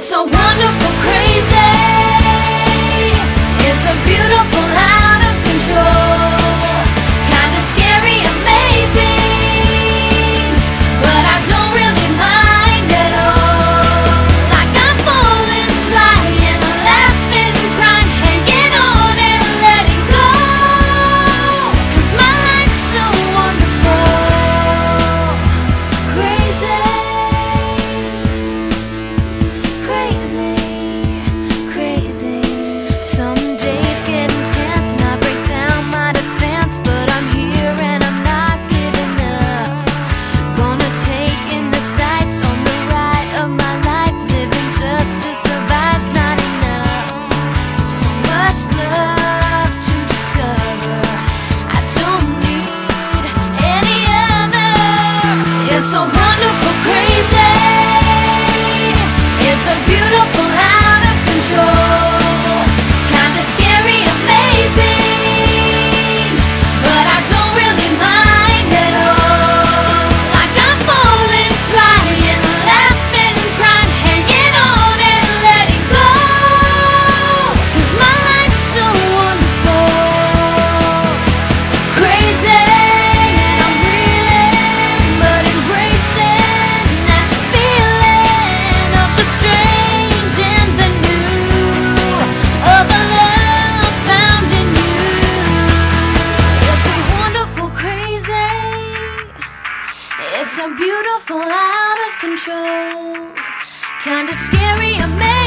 It's so wonderful, crazy. It's so beautiful, out of control. Kinda scary, amazing, but I don't really mind at all. Like I'm falling, flying, laughing, crying, hanging on and letting go. 'Cause my life's so wonderful, crazy. Crazy, crazy. Some days get intense and I break down my defense, but I'm here and I'm not giving up. Gonna take in the sights on the ride of my life. Living just to survive's not enough. So much love to discover, I don't need any other. It's so wonderful, crazy. It's so beautiful, out of control. Kinda scary, amazing, but I don't really mind at all. Like I'm falling, flying, laughing, crying, hanging on and letting go. 'Cause my life's so wonderful, crazy. And I'm reeling, but embracing that feeling of the strange and the new, of a love found in you. It's so wonderful, crazy. It's so beautiful, out of control. Kinda scary, amazing.